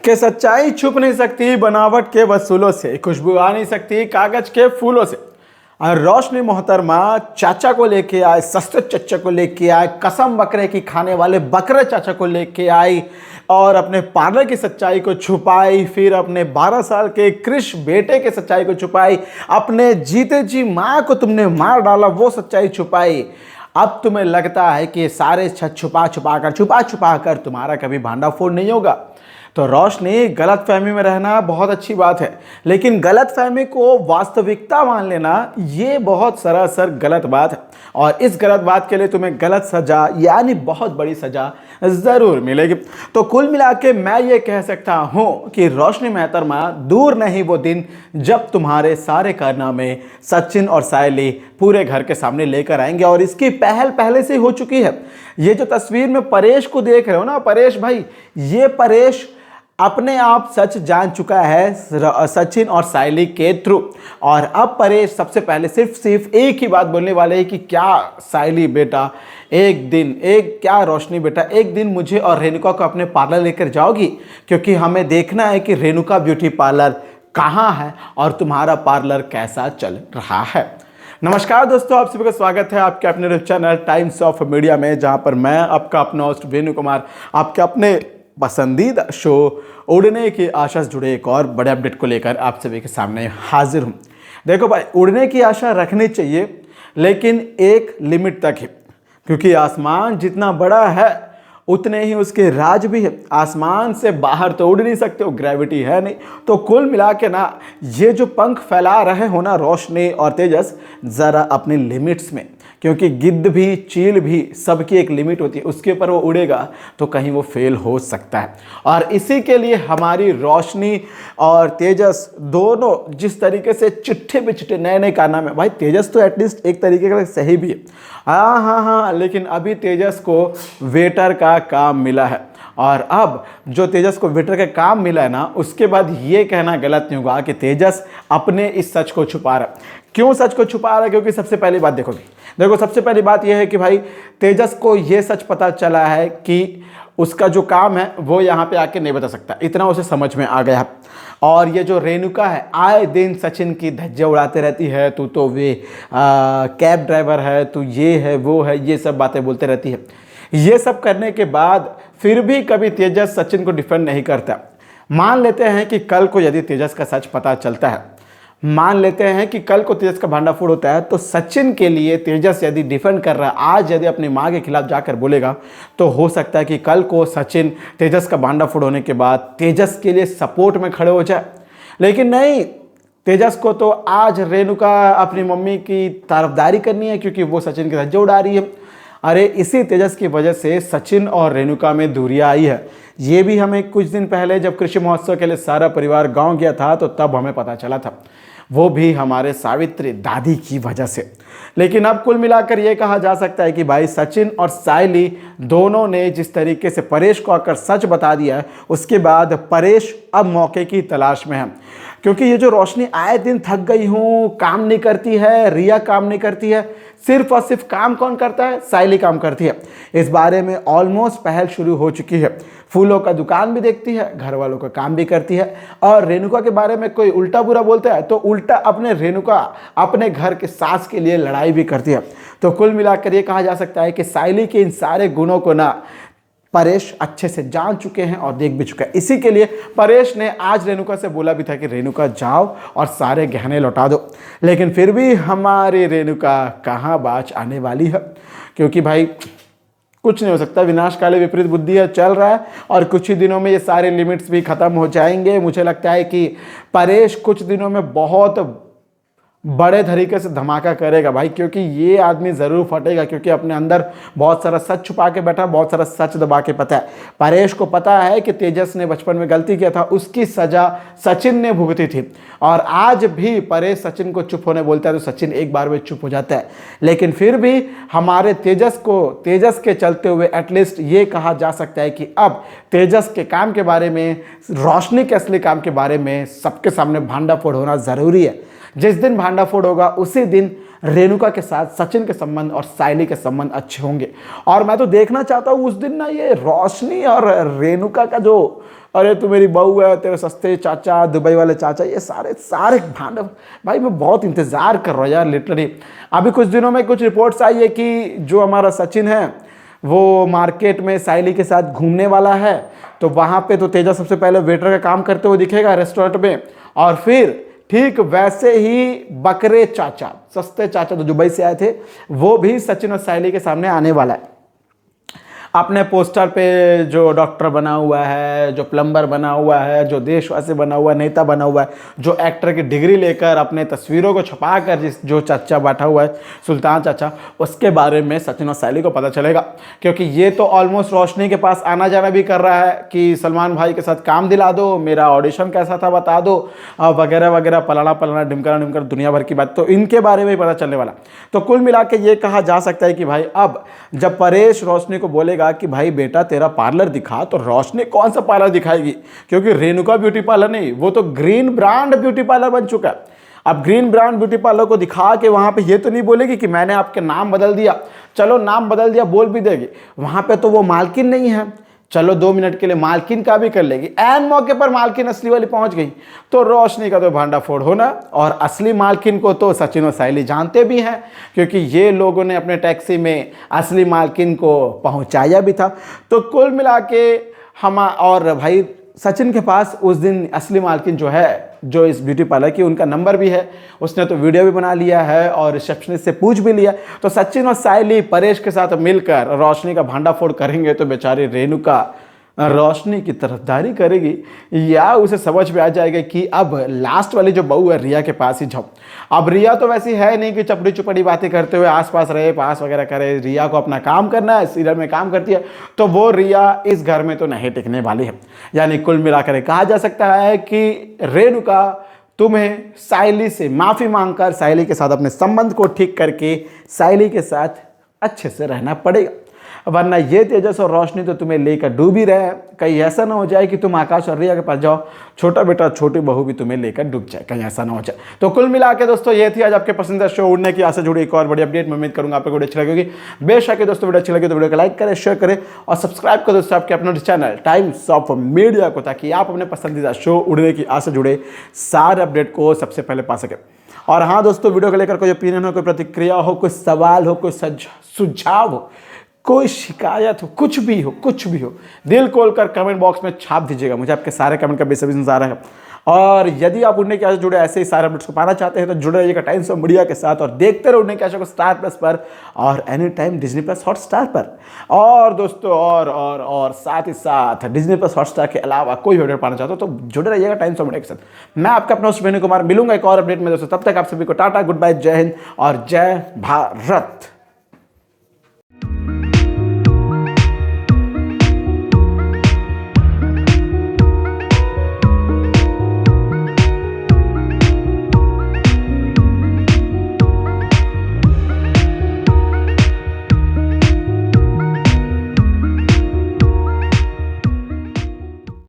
के सच्चाई छुप नहीं सकती बनावट के वसूलों से, खुशबू आ नहीं सकती कागज के फूलों से। और रोशनी मोहतरमा चाचा को लेके आए, सस्ते चचा को लेके आए, कसम बकरे की खाने वाले बकरे चाचा को लेके आई और अपने पार्लर की सच्चाई को छुपाई। फिर अपने 12 साल के क्रिश बेटे के सच्चाई को छुपाई। अपने जीते जी माँ को तुमने मार डाला, वो सच्चाई छुपाई। अब तुम्हें लगता है कि ये सारे छुपा छुपा कर तुम्हारा कभी भांडा फोड़ नहीं होगा। तो रोशनी, गलत फहमी में रहना बहुत अच्छी बात है, लेकिन गलत फहमी को वास्तविकता मान लेना ये बहुत सरासर गलत बात है। और इस गलत बात के लिए तुम्हें गलत सजा यानी बहुत बड़ी सजा ज़रूर मिलेगी। तो कुल मिला के मैं ये कह सकता हूँ कि रोशनी मोहतरमा, दूर नहीं वो दिन जब तुम्हारे सारे कारनामे सचिन और सायली पूरे घर के सामने लेकर आएंगे। और इसकी पहल पहले से हो चुकी है। ये जो तस्वीर में परेश को देख रहे हो ना, परेश भाई, ये परेश अपने आप सच जान चुका है सचिन और सायली के थ्रू। और अब परेश सबसे पहले सिर्फ एक ही बात बोलने वाले हैं कि क्या सायली बेटा क्या रोशनी बेटा, एक दिन मुझे और रेणुका को अपने पार्लर लेकर जाओगी, क्योंकि हमें देखना है कि रेणुका ब्यूटी पार्लर कहाँ है और तुम्हारा पार्लर कैसा चल रहा है। नमस्कार दोस्तों, आप सभी का स्वागत है आपके अपने YouTube channel times of media में, जहाँ पर मैं आपका अपना होस्ट वेणु कुमार आपके अपने पसंदीदा शो उड़ने की आशा से जुड़े एक और बड़े अपडेट को लेकर आप सभी के सामने हाजिर हूँ। देखो भाई, उड़ने की आशा रखनी चाहिए, लेकिन एक लिमिट तक ही, क्योंकि आसमान जितना बड़ा है उतने ही उसके राज भी है। आसमान से बाहर तो उड़ नहीं सकते हो, ग्रेविटी है नहीं। तो कुल मिला के ना, ये जो पंख फैला रहे हो ना रोशनी और तेजस, ज़रा अपने लिमिट्स में, क्योंकि गिद्ध भी चील भी सबकी एक लिमिट होती है, उसके ऊपर वो उड़ेगा तो कहीं वो फेल हो सकता है। और इसी के लिए हमारी रोशनी और तेजस दोनों जिस तरीके से चिट्ठे पे चिट्ठे नए नए कारनामे, भाई तेजस तो एटलीस्ट एक तरीके का सही भी है, हाँ, लेकिन अभी तेजस को वेटर का काम मिला है। और अब जो तेजस को वेटर का काम मिला है ना, उसके बाद ये कहना गलत नहीं होगा कि तेजस अपने इस सच को छुपा रहा है। क्यों सच को छुपा रहा है? क्योंकि सबसे पहली बात देखो, सबसे पहली बात यह है कि भाई तेजस को यह सच पता चला है कि उसका जो काम है वो यहाँ पे आके नहीं बता सकता, इतना उसे समझ में आ गया। और ये जो रेणुका है, आए दिन सचिन की धज्जे उड़ाते रहती है, तू तो वे कैब ड्राइवर है, तू ये है वो है, ये सब बातें बोलते रहती है। ये सब करने के बाद फिर भी कभी तेजस सचिन को डिफेंड नहीं करता। मान लेते हैं कि कल को यदि तेजस का सच पता चलता है, मान लेते हैं कि कल को तेजस का भांडाफोड़ होता है, तो सचिन के लिए तेजस यदि डिफेंड कर रहा है, आज यदि अपनी माँ के खिलाफ जाकर बोलेगा, तो हो सकता है कि कल को सचिन तेजस का भांडाफोड़ होने के बाद तेजस के लिए सपोर्ट में खड़े हो जाए। लेकिन नहीं, तेजस को तो आज रेणुका अपनी मम्मी की तरफदारी करनी है, क्योंकि वो सचिन के धज्जे उड़ा रही है। अरे इसी तेजस की वजह से सचिन और रेणुका में दूरियां आई है। ये भी हमें कुछ दिन पहले जब कृषि महोत्सव के लिए सारा परिवार गांव गया था, तो तब हमें पता चला था, वो भी हमारे सावित्री दादी की वजह से। लेकिन अब कुल मिलाकर ये कहा जा सकता है कि भाई सचिन और सायली दोनों ने जिस तरीके से परेश को आकर सच बता दिया है, उसके बाद परेश अब मौके की तलाश में है। क्योंकि ये जो रोशनी आए दिन थक गई हूँ, काम नहीं करती है, रिया काम नहीं करती है, सिर्फ और सिर्फ काम कौन करता है? सायली काम करती है। इस बारे में ऑलमोस्ट पहल शुरू हो चुकी है। फूलों का दुकान भी देखती है, घर वालों का काम भी करती है। और रेणुका के बारे में कोई उल्टा बुरा बोलता है तो उल्टा अपने रेणुका अपने घर के सास के लिए लड़ाई भी करती है। तो कुल मिलाकर ये कहा जा सकता है कि सायली के इन सारे गुणों को ना परेश अच्छे से जान चुके हैं और देख भी चुके हैं। इसी के लिए परेश ने आज रेणुका से बोला भी था कि रेणुका जाओ और सारे गहने लौटा दो। लेकिन फिर भी हमारी रेणुका कहाँ बाज आने वाली है, क्योंकि भाई कुछ नहीं हो सकता, विनाशकाले विपरीत बुद्धि है चल रहा है। और कुछ ही दिनों में ये सारे लिमिट्स भी खत्म हो जाएंगे। मुझे लगता है कि परेश कुछ दिनों में बहुत बड़े तरीके से धमाका करेगा भाई, क्योंकि ये आदमी ज़रूर फटेगा, क्योंकि अपने अंदर बहुत सारा सच छुपा के बैठा, बहुत सारा सच दबा के पता है। परेश को पता है कि तेजस ने बचपन में गलती किया था, उसकी सज़ा सचिन ने भुगती थी। और आज भी परेश सचिन को चुप होने बोलता है तो सचिन एक बार में चुप हो जाता है। लेकिन फिर भी हमारे तेजस के चलते हुए एटलीस्ट ये कहा जा सकता है कि अब तेजस के काम के बारे में, रोशनी के असली काम के बारे में सबके सामने भांडाफोड़ होना ज़रूरी है। जिस दिन भांडाफोड़ होगा उसी दिन रेणुका के साथ सचिन के संबंध और सायली के संबंध अच्छे होंगे। और मैं तो देखना चाहता हूँ उस दिन ना, ये रोशनी और रेणुका का जो अरे तू मेरी बहू है, तेरे सस्ते चाचा, दुबई वाले चाचा, ये सारे सारे भांड। भाई मैं बहुत इंतज़ार कर रहा हूँ यार लिटरली। अभी कुछ दिनों में कुछ रिपोर्ट्स आई है कि जो हमारा सचिन है वो मार्केट में साइली के साथ घूमने वाला है। तो वहाँ पे तो तेजा सबसे पहले वेटर का काम करते हुए दिखेगा रेस्टोरेंट में, और फिर ठीक वैसे ही बकरे चाचा, सस्ते चाचा जो दुबई से आए थे, वो भी सचिन और साइली के सामने आने वाला है। अपने पोस्टर पे जो डॉक्टर बना हुआ है, जो प्लम्बर बना हुआ है, जो देशवासी बना हुआ है, नेता बना हुआ है, जो एक्टर की डिग्री लेकर अपने तस्वीरों को छपा कर जो चाचा बैठा हुआ है सुल्तान चाचा, उसके बारे में सचिन और साइली को पता चलेगा। क्योंकि ये तो ऑलमोस्ट रोशनी के पास आना जाना भी कर रहा है कि सलमान भाई के साथ काम दिला दो, मेरा ऑडिशन कैसा था बता दो, वगैरह वगैरह, पलाना पलाना, ढिमकरा ढिमकर, दुनिया भर की बात। तो इनके बारे में ही पता चलने वाला। तो कुल मिला के ये कहा जा सकता है कि भाई अब जब परेश रोशनी को बोलेगा कि भाई बेटा तेरा पार्लर दिखा, तो रोशनी कौन सा पार्लर दिखाएगी, क्योंकि रेणुका ब्यूटी पार्लर नहीं, वो तो ग्रीन ब्रांड ब्यूटी पार्लर बन चुका है। अब ग्रीन ब्रांड ब्यूटी पार्लर को दिखा के वहां पे ये तो नहीं बोलेगी कि मैंने आपके नाम बदल दिया। चलो नाम बदल दिया बोल भी देगी, वहां पे तो वो मालकिन नहीं है, चलो 2 मिनट के लिए मालकिन का भी कर लेगी। एन मौके पर मालकिन असली वाली पहुंच गई तो रोशनी का तो भांडा फोड़ होना। और असली मालकिन को तो सचिन और साइली जानते भी हैं, क्योंकि ये लोगों ने अपने टैक्सी में असली मालकिन को पहुंचाया भी था। तो कुल मिला के हम, और भाई सचिन के पास उस दिन असली मालकिन जो है, जो इस ब्यूटी पार्लर की, उनका नंबर भी है, उसने तो वीडियो भी बना लिया है और रिसेप्शनिस्ट से पूछ भी लिया। तो सचिन और साइली परेश के साथ मिलकर रोशनी का भांडाफोड़ करेंगे तो बेचारी रेणुका रोशनी की तरफदारी करेगी, या उसे समझ में आ जाएगा कि अब लास्ट वाली जो बहू है रिया के पास ही जाओ। अब रिया तो वैसी है नहीं कि चपड़ी चुपड़ी बातें करते हुए आसपास रहे, पास वगैरह करे। रिया को अपना काम करना है, सीरियल में काम करती है, तो वो रिया इस घर में तो नहीं टिकने वाली है। यानी कुल मिलाकर कहा जा सकता है कि रेणुका, तुम्हें साइली से माफ़ी मांगकर साइली के साथ अपने संबंध को ठीक करके साइली के साथ अच्छे से रहना पड़ेगा, वरना ये तेजस और रोशनी तो तुम्हें लेकर डूब ही रहे हैं। कहीं ऐसा ना हो जाए कि तुम आकाश और रिया के पास जाओ, छोटा बेटा छोटी बहू भी तुम्हें लेकर डूब जाए, कहीं ऐसा ना हो जाए। तो कुल मिला के दोस्तों ये थी आज आपके पसंदीदा शो उड़ने की आस से जुड़ी एक और बड़ी अपडेट। मैं उम्मीद करूंगा आपको वीडियो अच्छी लगेगी। बेशक दोस्तों वीडियो अच्छी लगे तो वीडियो को लाइक करें, शेयर करें और सब्सक्राइब करें दोस्तों आपके अपने चैनल टाइम्स ऑफ मीडिया को, ताकि आप अपने पसंदीदा शो उड़ने की आस से जुड़े सारे अपडेट को सबसे पहले पा सकें। और हाँ दोस्तों, वीडियो को लेकर कोई ओपिनियन हो, कोई प्रतिक्रिया हो, कोई सवाल हो, कोई सुझाव हो, कोई शिकायत हो, कुछ भी हो, दिल खोलकर कमेंट बॉक्स में छाप दीजिएगा। मुझे आपके सारे कमेंट का बेसब्री इंतजार है। और यदि आप उड़ने की आशा जुड़े ऐसे ही सारे अपडेट्स को पाना चाहते हैं तो जुड़े रहिएगा टाइम्स ऑफ मीडिया के साथ और देखते रहो उड़ने की आशा को स्टार प्लस पर और any time Disney plus Hotstar पर। और दोस्तों और साथ ही साथ डिज्नी प्लस हॉटस्टार के अलावा कोई अपडेट पाना चाहते हो तो जुड़े रहिएगा टाइम्स ऑफ मीडिया के साथ। मैं आपका अपना वेणु कुमार मिलूंगा एक और अपडेट में दोस्तों। तब तक आप सभी को टाटा, गुड बाय, जय हिंद और जय भारत।